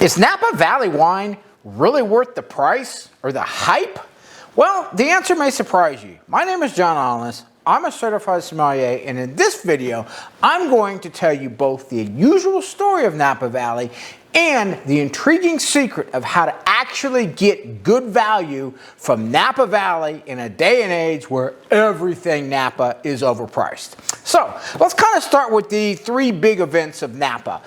Is Napa Valley wine really worth the price or the hype? Well, the answer may surprise you. My name is John Hollis. I'm a certified sommelier, and in this video, I'm going to tell you both the usual story of Napa Valley and the intriguing secret of how to actually get good value from Napa Valley in a day and age where everything Napa is overpriced. So let's kind of start with the three big events of Napa.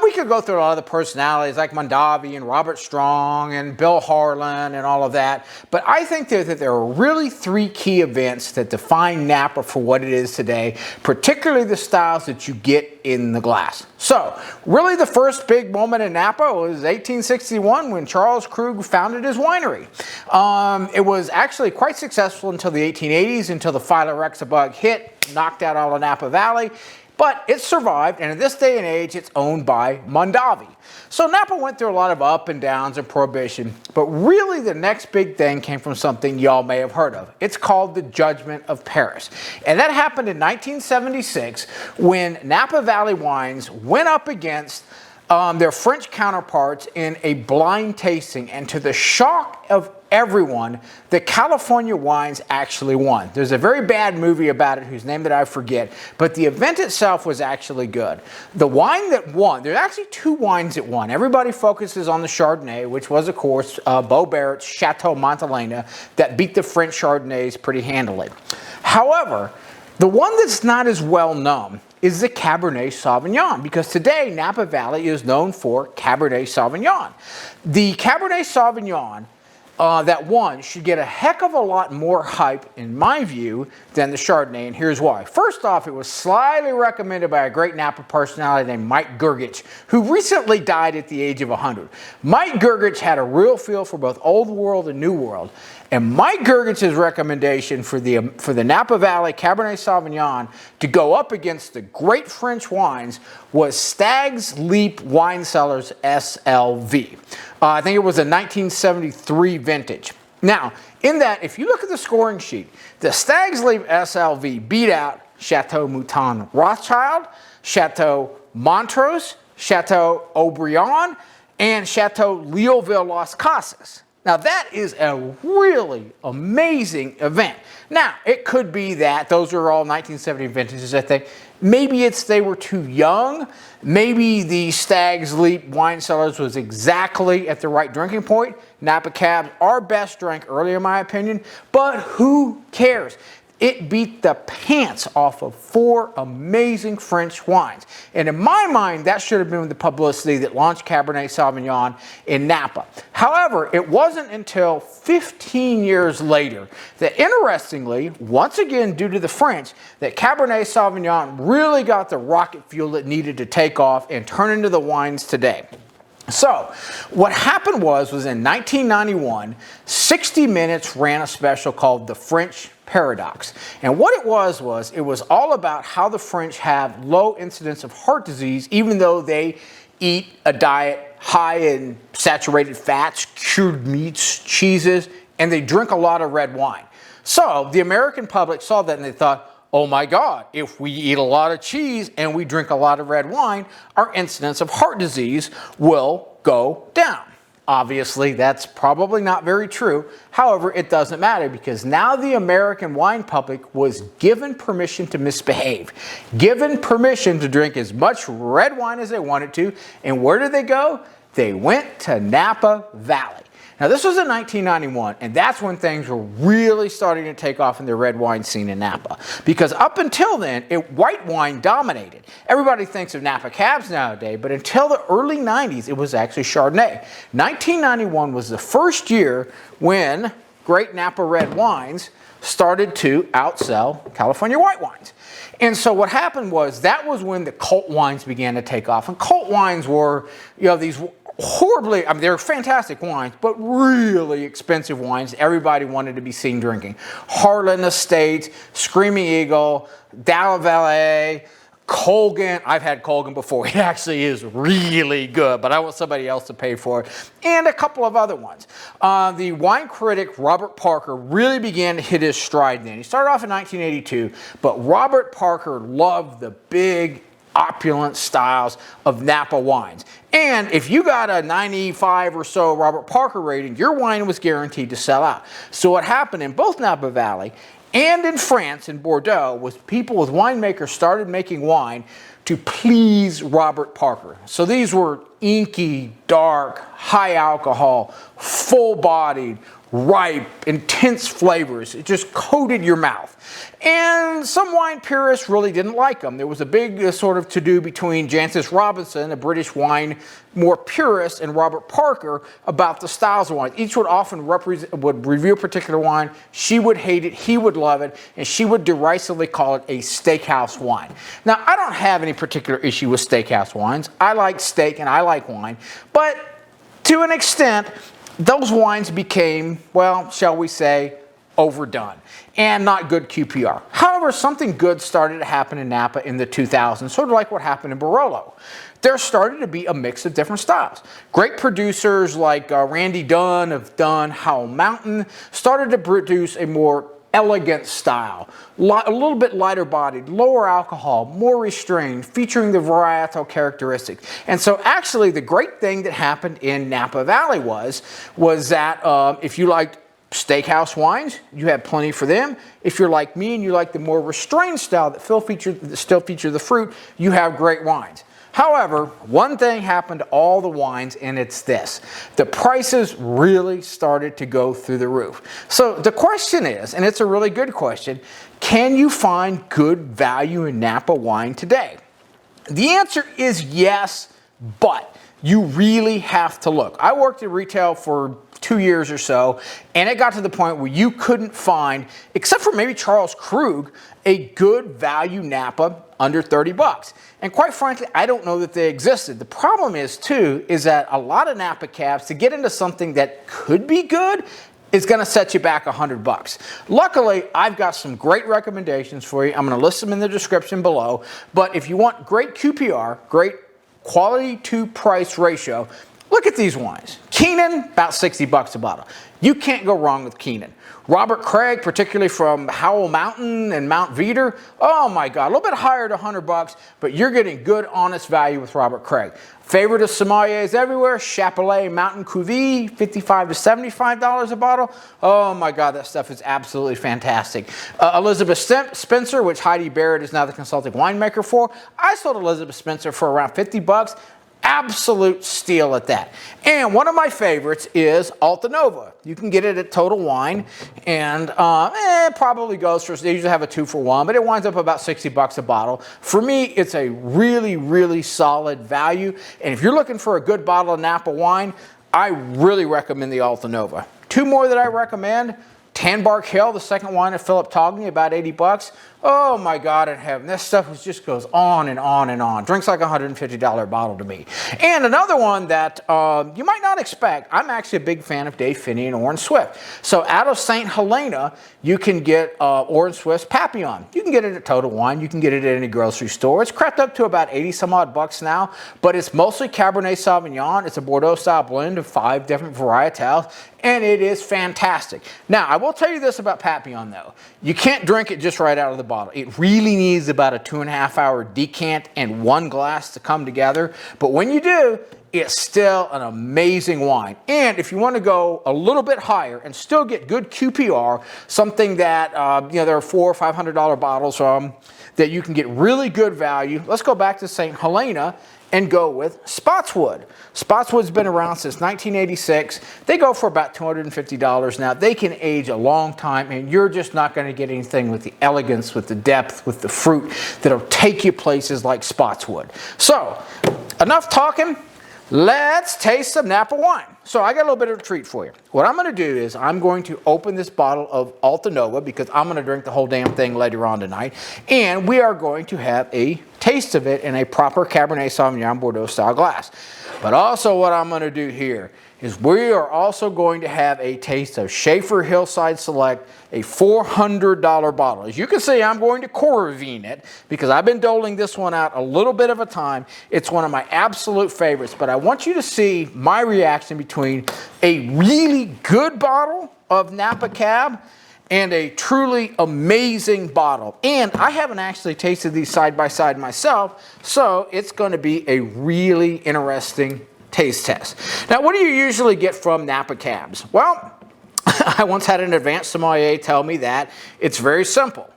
We could go through a lot of the personalities like Mondavi and Robert Strong and Bill Harlan and all of that, but I think that there are really three key events that define Napa for what it is today, particularly the styles that you get in the glass. So really the first big moment in Napa was 1861 when Charles Krug founded his winery. It was actually quite successful until the 1880s, until the Phylloxera bug hit, knocked out all of Napa Valley. But it survived, and in this day and age, it's owned by Mondavi. So Napa went through a lot of up and downs and prohibition, but really the next big thing came from something y'all may have heard of. It's called the Judgment of Paris. And that happened in 1976 when Napa Valley wines went up against their French counterparts in a blind tasting, and to the shock of everyone, the California wines actually won. There's a very bad movie about it whose name that I forget, but the event itself was actually good. The wine that won, there's actually two wines that won. Everybody focuses on the Chardonnay, which was of course Beau Barrett's Chateau Montelena that beat the French Chardonnays pretty handily. However, the one that's not as well known is the Cabernet Sauvignon, because today Napa Valley is known for Cabernet Sauvignon. The Cabernet Sauvignon that won should get a heck of a lot more hype, in my view, than the Chardonnay, and here's why. First off, it was slyly recommended by a great Napa personality named Mike Grgich, who recently died at the age of 100. Mike Grgich had a real feel for both Old World and New World, and Mike Grgich's recommendation for the Napa Valley Cabernet Sauvignon to go up against the great French wines was Stag's Leap Wine Cellars SLV. I think it was a 1973 vintage. Now, in that, if you look at the scoring sheet, the Stag's Leap SLV beat out Chateau Mouton Rothschild, Chateau Montrose, Chateau Orin, and Chateau Leoville Las Casas. Now that is a really amazing event. Now, it could be that those are all 1970 vintages, I think. Maybe it's they were too young. Maybe the Stag's Leap Wine Cellars was exactly at the right drinking point. Napa Cabs are best drank early in my opinion, but who cares? It beat the pants off of four amazing French wines. And in my mind, that should have been the publicity that launched Cabernet Sauvignon in Napa. However, it wasn't until 15 years later that, interestingly, once again due to the French, that Cabernet Sauvignon really got the rocket fuel it needed to take off and turn into the wines today. So what happened was in 1991, 60 Minutes ran a special called The French Paradox. And what it was it was all about how the French have low incidence of heart disease, even though they eat a diet high in saturated fats, cured meats, cheeses, and they drink a lot of red wine. So the American public saw that and they thought, oh my God, if we eat a lot of cheese and we drink a lot of red wine, our incidence of heart disease will go down. Obviously, that's probably not very true. However, it doesn't matter because now the American wine public was given permission to misbehave, given permission to drink as much red wine as they wanted to. And where did they go? They went to Napa Valley. Now, this was in 1991, and that's when things were really starting to take off in the red wine scene in Napa. Because up until then, white wine dominated. Everybody thinks of Napa Cabs nowadays, but until the early 90s, it was actually Chardonnay. 1991 was the first year when great Napa red wines started to outsell California white wines. And so what happened was that was when the cult wines began to take off. And cult wines were, these horribly, they're fantastic wines, but really expensive wines everybody wanted to be seen drinking. Harlan Estates, Screaming Eagle, Dalle Valle, Colgin. I've had Colgin before. It actually is really good, but I want somebody else to pay for it. And a couple of other ones. The wine critic Robert Parker really began to hit his stride then. He started off in 1982, but Robert Parker loved the big, opulent styles of Napa wines. And if you got a 95 or so Robert Parker rating, your wine was guaranteed to sell out. So what happened in both Napa Valley and in France, in Bordeaux, was people with winemakers started making wine to please Robert Parker. So these were inky, dark, high alcohol, full-bodied, ripe, intense flavors. It just coated your mouth. And some wine purists really didn't like them. There was a big sort of to-do between Jancis Robinson, a British wine more purist, and Robert Parker about the styles of wine. Each would often would review a particular wine. She would hate it, he would love it, and she would derisively call it a steakhouse wine. Now, I don't have any particular issue with steakhouse wines. I like steak and I like wine, but to an extent, those wines became, well, shall we say, overdone and not good QPR. However, something good started to happen in Napa in the 2000s, sort of like what happened in Barolo. There started to be a mix of different styles. Great producers like Randy Dunn of Dunn, Howell Mountain started to produce a more elegant style, a little bit lighter bodied, lower alcohol, more restrained, featuring the varietal characteristics. And so actually the great thing that happened in Napa Valley was that if you liked steakhouse wines, you had plenty for them. If you're like me and you like the more restrained style that still feature the fruit, you have great wines. However, one thing happened to all the wines, and it's this. The prices really started to go through the roof. So the question is, and it's a really good question, can you find good value in Napa wine today? The answer is yes, but you really have to look. I worked in retail for 2 years or so, and it got to the point where you couldn't find, except for maybe Charles Krug, a good value Napa under 30 bucks. And quite frankly, I don't know that they existed. The problem is too, is that a lot of Napa cabs, to get into something that could be good, is gonna set you back 100 bucks. Luckily, I've got some great recommendations for you. I'm gonna list them in the description below. But if you want great QPR, great quality to price ratio, look at these wines. Keenan, about 60 bucks a bottle. You can't go wrong with Keenan. Robert Craig, particularly from Howell Mountain and Mount Veeder, oh my God, a little bit higher to 100 bucks, but you're getting good, honest value with Robert Craig. Favorite of sommeliers everywhere, Chappellet Mountain Cuvee, $55 to $75 a bottle. Oh my God, that stuff is absolutely fantastic. Elizabeth Spencer, which Heidi Barrett is now the consulting winemaker for. I sold Elizabeth Spencer for around 50 bucks. Absolute steal at that. And one of my favorites is Alta Nova. You can get it at Total Wine, and it probably goes for, they usually have a 2-for-1, but it winds up about 60 bucks a bottle. For me, it's a really, really solid value. And if you're looking for a good bottle of Napa wine, I really recommend the Alta Nova. Two more that I recommend. Tanbark Hill, the second wine of Philip Togney, about 80 bucks. Oh my God in heaven, this stuff just goes on and on and on. Drinks like a $150 bottle to me. And another one that you might not expect, I'm actually a big fan of Dave Finney and Orin Swift. So out of St. Helena, you can get Orin Swift's Papillon. You can get it at Total Wine, you can get it at any grocery store. It's crept up to about 80 some odd bucks now, but it's mostly Cabernet Sauvignon. It's a Bordeaux style blend of 5 different varietals, and it is fantastic. Now, I will tell you this about Papillon though. You can't drink it just right out of the bottle. It really needs about a 2.5 hour decant and 1 glass to come together. But when you do, it's still an amazing wine. And if you want to go a little bit higher and still get good QPR, something that, there are $400 or $500 bottles that you can get really good value. Let's go back to St. Helena and go with Spotswood. Spotswood's been around since 1986. They go for about $250 now. They can age a long time, and you're just not going to get anything with the elegance, with the depth, with the fruit that'll take you places like Spotswood. So, enough talking. Let's taste some Napa wine. So I got a little bit of a treat for you. What I'm going to do is I'm going to open this bottle of Alta Nova because I'm going to drink the whole damn thing later on tonight. And we are going to have a taste of it in a proper Cabernet Sauvignon Bordeaux style glass. But also what I'm going to do here is we are also going to have a taste of Shafer Hillside Select, a $400 bottle. As you can see, I'm going to Corvine it because I've been doling this one out a little bit of a time. It's one of my absolute favorites, but I want you to see my reaction between a really good bottle of Napa Cab and a truly amazing bottle. And I haven't actually tasted these side by side myself, so it's going to be a really interesting taste test. Now, what do you usually get from Napa Cabs? Well, I once had an advanced sommelier tell me that it's very simple.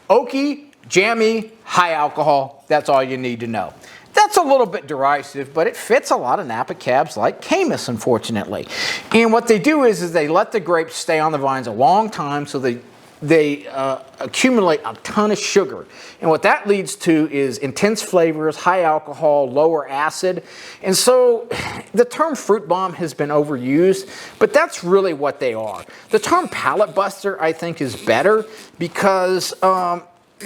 Oaky, jammy, high alcohol, that's all you need to know. That's a little bit derisive, but it fits a lot of Napa Cabs like Caymus, unfortunately. And what they do is they let the grapes stay on the vines a long time, so they accumulate a ton of sugar. And what that leads to is intense flavors, high alcohol, lower acid. And so the term fruit bomb has been overused, but that's really what they are. The term palate buster, I think, is better because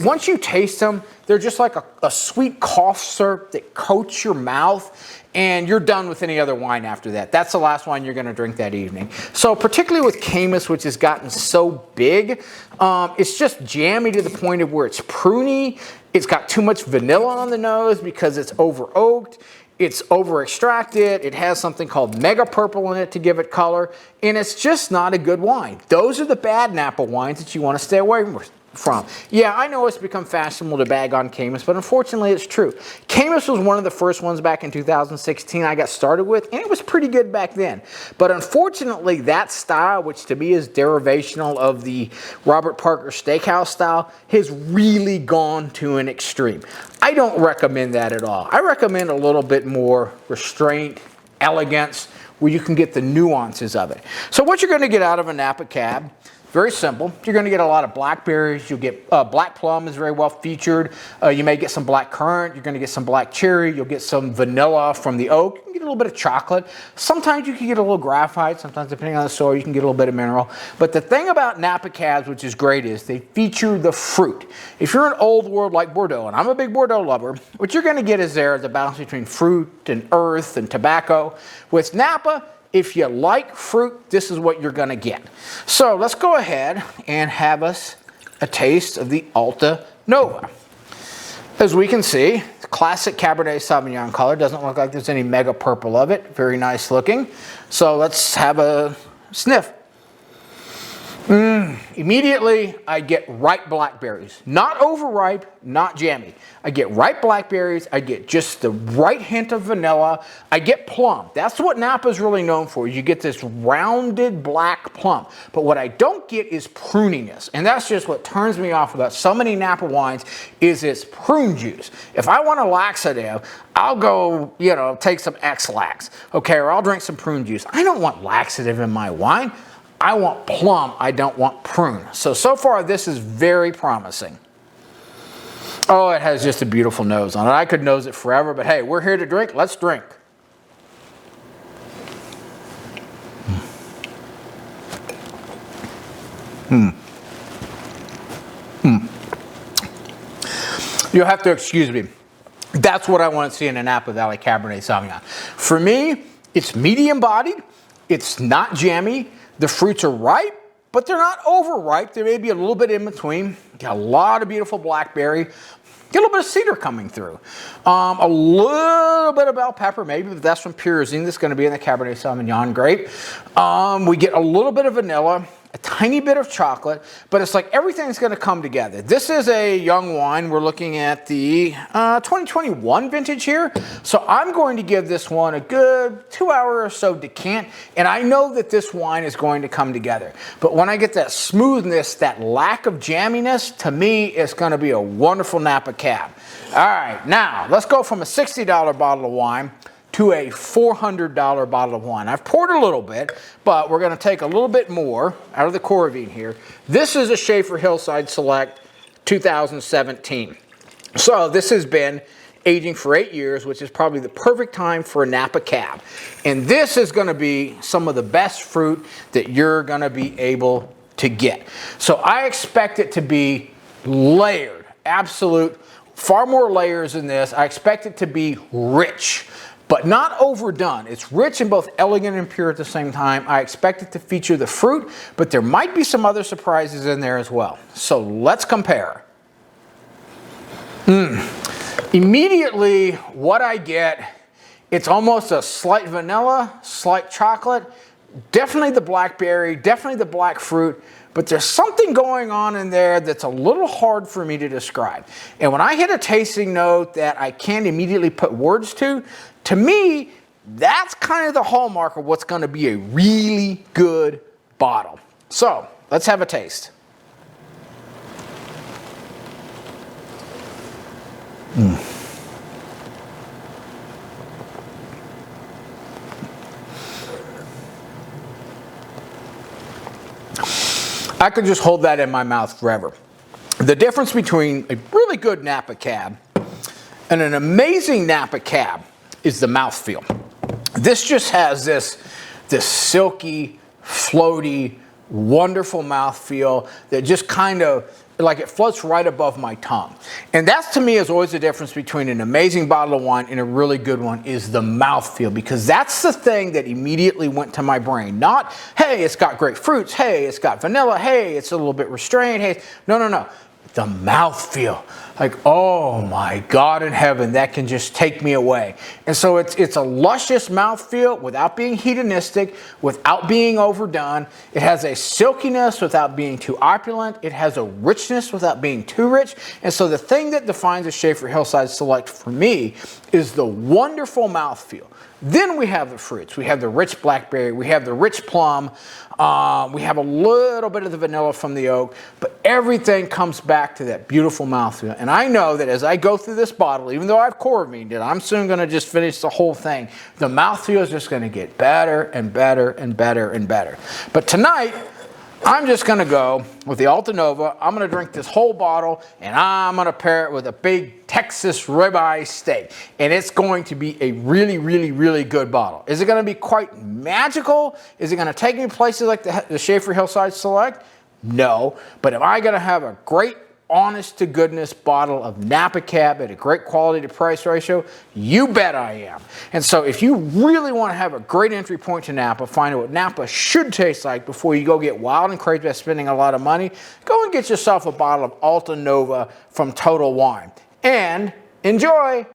once you taste them, they're just like a sweet cough syrup that coats your mouth, and you're done with any other wine after that. That's the last wine you're going to drink that evening. So particularly with Caymus, which has gotten so big, it's just jammy to the point of where it's pruny. It's got too much vanilla on the nose because it's over oaked. It's over extracted. It has something called mega purple in it to give it color, and it's just not a good wine. Those are the bad Napa wines that you want to stay away from. Yeah, I know it's become fashionable to bag on Caymus, but unfortunately it's true. Caymus was one of the first ones back in 2016 I got started with, and it was pretty good back then. But unfortunately, that style, which to me is derivational of the Robert Parker Steakhouse style, has really gone to an extreme. I don't recommend that at all. I recommend a little bit more restraint, elegance, where you can get the nuances of it. So what you're going to get out of a Napa Cab, very simple. You're going to get a lot of blackberries. You'll get black plum is very well featured. You may get some black currant. You're going to get some black cherry. You'll get some vanilla from the oak. You can get a little bit of chocolate. Sometimes you can get a little graphite. Sometimes, depending on the soil, you can get a little bit of mineral. But the thing about Napa Cabs, which is great, is they feature the fruit. If you're an old world like Bordeaux, and I'm a big Bordeaux lover, what you're going to get is the balance between fruit and earth and tobacco. With Napa, if you like fruit, this is what you're going to get. So let's go ahead and have us a taste of the Alta Nova. As we can see, classic Cabernet Sauvignon color. Doesn't look like there's any mega purple of it. Very nice looking. So let's have a sniff. Immediately, I get ripe blackberries. Not overripe, not jammy. I get ripe blackberries. I get just the right hint of vanilla. I get plum. That's what Napa's really known for. You get this rounded black plum. But what I don't get is pruniness. And that's just what turns me off about so many Napa wines is its prune juice. If I want a laxative, I'll go, take some X-Lax. Okay, or I'll drink some prune juice. I don't want laxative in my wine. I want plum, I don't want prune. So far this is very promising. Oh, it has just a beautiful nose on it. I could nose it forever, but hey, we're here to drink, let's drink. You'll have to excuse me. That's what I want to see in a Napa Valley Cabernet Sauvignon. For me, it's medium bodied, it's not jammy. The fruits are ripe, but they're not overripe. There may be a little bit in between. Got a lot of beautiful blackberry. Get a little bit of cedar coming through. A little bit of bell pepper, maybe, but that's from pyrazine. That's going to be in the Cabernet Sauvignon grape. We get a little bit of vanilla, a tiny bit of chocolate, but it's like everything's going to come together. This is a young wine. We're looking at the 2021 vintage here. So I'm going to give this one a good 2 hour or so decant, and I know that this wine is going to come together. But when I get that smoothness, that lack of jamminess, to me, it's going to be a wonderful Napa Cab. All right, now let's go from a $60 bottle of wine to a $400 bottle of wine. I've poured a little bit, but we're going to take a little bit more out of the Corvine here. This is a Shafer Hillside Select 2017. So this has been aging for 8 years, which is probably the perfect time for a Napa Cab. And this is going to be some of the best fruit that you're going to be able to get. So I expect it to be layered, absolute, far more layers in this. I expect it to be rich, but not overdone. It's rich and both elegant and pure at the same time. I expect it to feature the fruit, but there might be some other surprises in there as well. So let's compare. Immediately, what I get, it's almost a slight vanilla, slight chocolate, definitely the blackberry, definitely the black fruit, but there's something going on in there that's a little hard for me to describe. And when I hit a tasting note that I can't immediately put words to me, that's kind of the hallmark of what's going to be a really good bottle. So let's have a taste. I could just hold that in my mouth forever. The difference between a really good Napa Cab and an amazing Napa Cab is the mouthfeel. This just has this silky, floaty, wonderful mouthfeel that just kind of, like it floats right above my tongue. And that's to me is always the difference between an amazing bottle of wine and a really good one is the mouthfeel, because that's the thing that immediately went to my brain. Not, hey, it's got great fruits, hey, it's got vanilla, hey, it's a little bit restrained, hey, no. The mouthfeel, like, oh my God in heaven, that can just take me away. And so it's a luscious mouthfeel without being hedonistic, without being overdone. It has a silkiness without being too opulent. It has a richness without being too rich. And so the thing that defines a Shafer Hillside Select for me is the wonderful mouthfeel. Then we have the fruits. We have the rich blackberry. We have the rich plum. We have a little bit of the vanilla from the oak. But everything comes back to that beautiful mouthfeel. And I know that as I go through this bottle, even though I've corvined it, I'm soon going to just finish the whole thing. The mouthfeel is just going to get better and better and better and better. But tonight, I'm just going to go with the Alta Nova. I'm going to drink this whole bottle, and I'm going to pair it with a big Texas ribeye steak. And it's going to be a really, really, really good bottle. Is it going to be quite magical? Is it going to take me places like the Shafer Hillside Select? No. But am I going to have a great, honest to goodness bottle of Napa Cab at a great quality to price ratio? You bet I am. And so if you really want to have a great entry point to Napa, find out what Napa should taste like before you go get wild and crazy about spending a lot of money, go and get yourself a bottle of Alta Nova from Total Wine. And enjoy!